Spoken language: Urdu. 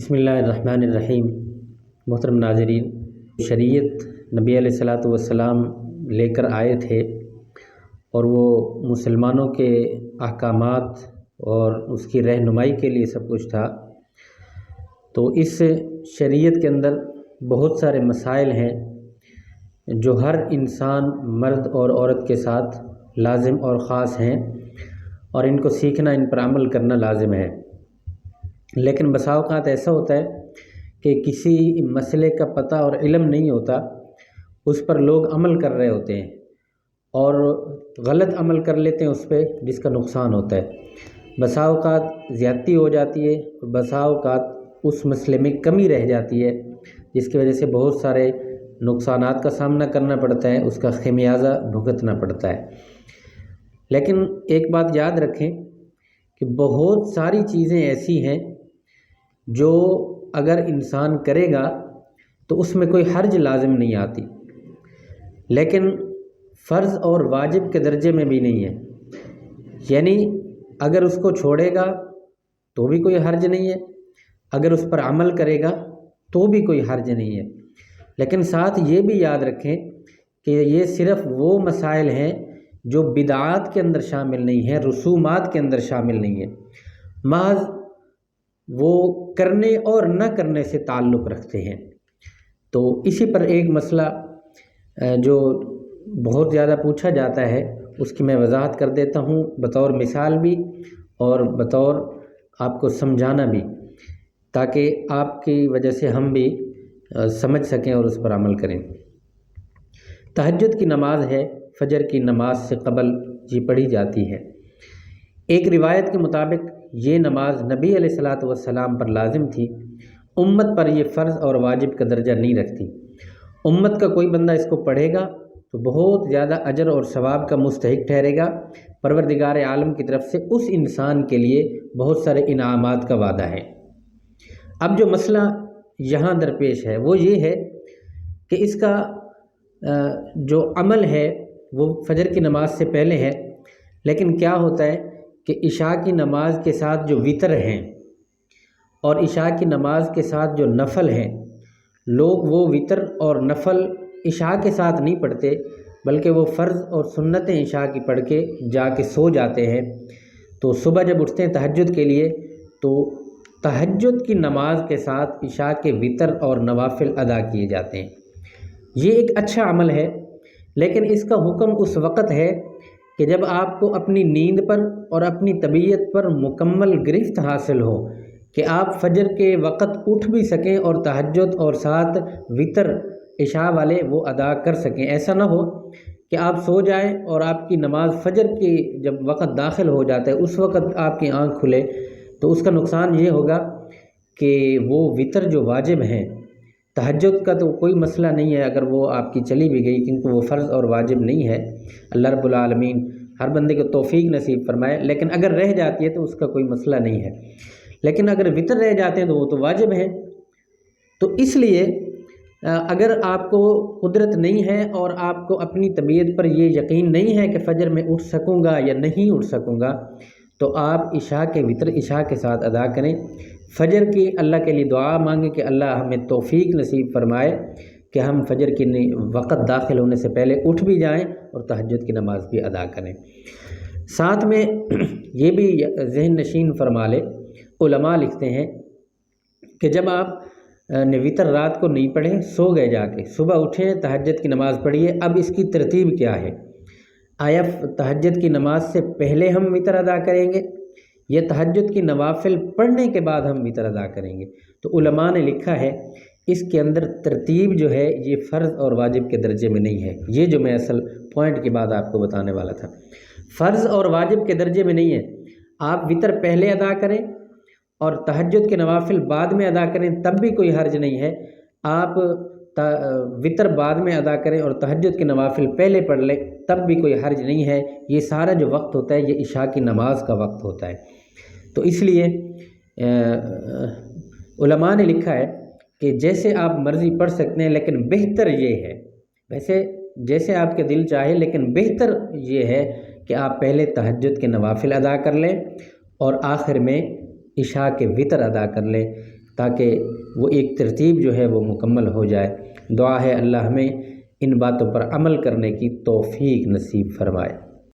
بسم اللہ الرحمن الرحیم۔ محترم ناظرین، شریعت نبی علیہ الصلاۃ والسلام لے کر آئے تھے اور وہ مسلمانوں کے احکامات اور اس کی رہنمائی کے لیے سب کچھ تھا۔ تو اس شریعت کے اندر بہت سارے مسائل ہیں جو ہر انسان مرد اور عورت کے ساتھ لازم اور خاص ہیں، اور ان کو سیکھنا، ان پر عمل کرنا لازم ہے۔ لیکن بسا اوقات ایسا ہوتا ہے کہ کسی مسئلے کا پتہ اور علم نہیں ہوتا، اس پر لوگ عمل کر رہے ہوتے ہیں اور غلط عمل کر لیتے ہیں اس پہ، جس کا نقصان ہوتا ہے۔ بسا اوقات زیادتی ہو جاتی ہے اور بسا اوقات اس مسئلے میں کمی رہ جاتی ہے، جس کی وجہ سے بہت سارے نقصانات کا سامنا کرنا پڑتا ہے، اس کا خمیازہ بھگتنا پڑتا ہے۔ لیکن ایک بات یاد رکھیں کہ بہت ساری چیزیں ایسی ہیں جو اگر انسان کرے گا تو اس میں کوئی حرج لازم نہیں آتی، لیکن فرض اور واجب کے درجے میں بھی نہیں ہے۔ یعنی اگر اس کو چھوڑے گا تو بھی کوئی حرج نہیں ہے، اگر اس پر عمل کرے گا تو بھی کوئی حرج نہیں ہے۔ لیکن ساتھ یہ بھی یاد رکھیں کہ یہ صرف وہ مسائل ہیں جو بدعات کے اندر شامل نہیں ہیں، رسومات کے اندر شامل نہیں ہیں، محض وہ کرنے اور نہ کرنے سے تعلق رکھتے ہیں۔ تو اسی پر ایک مسئلہ جو بہت زیادہ پوچھا جاتا ہے، اس کی میں وضاحت کر دیتا ہوں، بطور مثال بھی اور بطور آپ کو سمجھانا بھی، تاکہ آپ کی وجہ سے ہم بھی سمجھ سکیں اور اس پر عمل کریں۔ تہجد کی نماز ہے، فجر کی نماز سے قبل یہ پڑھی جاتی ہے۔ ایک روایت کے مطابق یہ نماز نبی علیہ الصلاۃ والسلام پر لازم تھی، امت پر یہ فرض اور واجب کا درجہ نہیں رکھتی۔ امت کا کوئی بندہ اس کو پڑھے گا تو بہت زیادہ اجر اور ثواب کا مستحق ٹھہرے گا۔ پروردگار عالم کی طرف سے اس انسان کے لیے بہت سارے انعامات کا وعدہ ہے۔ اب جو مسئلہ یہاں درپیش ہے وہ یہ ہے کہ اس کا جو عمل ہے وہ فجر کی نماز سے پہلے ہے، لیکن کیا ہوتا ہے کہ عشاء کی نماز کے ساتھ جو وتر ہیں اور عشاء کی نماز کے ساتھ جو نفل ہیں، لوگ وہ وتر اور نفل عشاء کے ساتھ نہیں پڑھتے، بلکہ وہ فرض اور سنتیں عشاء کی پڑھ کے جا کے سو جاتے ہیں۔ تو صبح جب اٹھتے ہیں تہجد کے لیے تو تہجد کی نماز کے ساتھ عشاء کے وتر اور نوافل ادا کیے جاتے ہیں۔ یہ ایک اچھا عمل ہے، لیکن اس کا حکم اس وقت ہے کہ جب آپ کو اپنی نیند پر اور اپنی طبیعت پر مکمل گرفت حاصل ہو کہ آپ فجر کے وقت اٹھ بھی سکیں اور تہجد اور ساتھ وتر عشاء والے وہ ادا کر سکیں۔ ایسا نہ ہو کہ آپ سو جائیں اور آپ کی نماز فجر کی جب وقت داخل ہو جاتا ہے اس وقت آپ کی آنکھ کھلے، تو اس کا نقصان یہ ہوگا کہ وہ وتر جو واجب ہیں، تہجد کا تو کوئی مسئلہ نہیں ہے اگر وہ آپ کی چلی بھی گئی، کیونکہ وہ فرض اور واجب نہیں ہے۔ اللہ رب العالمین ہر بندے کو توفیق نصیب فرمائے، لیکن اگر رہ جاتی ہے تو اس کا کوئی مسئلہ نہیں ہے۔ لیکن اگر وتر رہ جاتے ہیں تو وہ تو واجب ہیں۔ تو اس لیے اگر آپ کو قدرت نہیں ہے اور آپ کو اپنی طبیعت پر یہ یقین نہیں ہے کہ فجر میں اٹھ سکوں گا یا نہیں اٹھ سکوں گا، تو آپ عشاء کے وتر عشاء کے ساتھ ادا کریں۔ فجر کی اللہ کے لیے دعا مانگیں کہ اللہ ہمیں توفیق نصیب فرمائے کہ ہم فجر کی وقت داخل ہونے سے پہلے اٹھ بھی جائیں اور تہجد کی نماز بھی ادا کریں۔ ساتھ میں یہ بھی ذہن نشین فرما لے، علماء لکھتے ہیں کہ جب آپ نے وتر رات کو نہیں پڑھے، سو گئے جا کے، صبح اٹھیں تہجد کی نماز پڑھیے، اب اس کی ترتیب کیا ہے؟ آیا تہجد کی نماز سے پہلے ہم وتر ادا کریں گے یا تہجد کی نوافل پڑھنے کے بعد ہم وتر ادا کریں گے؟ تو علماء نے لکھا ہے اس کے اندر ترتیب جو ہے یہ فرض اور واجب کے درجے میں نہیں ہے۔ یہ جو میں اصل پوائنٹ کی بات آپ کو بتانے والا تھا، فرض اور واجب کے درجے میں نہیں ہے۔ آپ وتر پہلے ادا کریں اور تہجد کے نوافل بعد میں ادا کریں، تب بھی کوئی حرج نہیں ہے۔ آپ وتر بعد میں ادا کریں اور تہجد کے نوافل پہلے پڑھ لیں، تب بھی کوئی حرج نہیں ہے۔ یہ سارا جو وقت ہوتا ہے یہ عشاء کی نماز کا وقت ہوتا ہے۔ تو اس لیے علماء نے لکھا ہے کہ جیسے آپ مرضی پڑھ سکتے ہیں، لیکن بہتر یہ ہے، ویسے جیسے آپ کے دل چاہے، لیکن بہتر یہ ہے کہ آپ پہلے تہجد کے نوافل ادا کر لیں اور آخر میں عشاء کے وتر ادا کر لیں۔ تاکہ وہ ایک ترتیب جو ہے وہ مکمل ہو جائے۔ دعا ہے اللہ ہمیں ان باتوں پر عمل کرنے کی توفیق نصیب فرمائے۔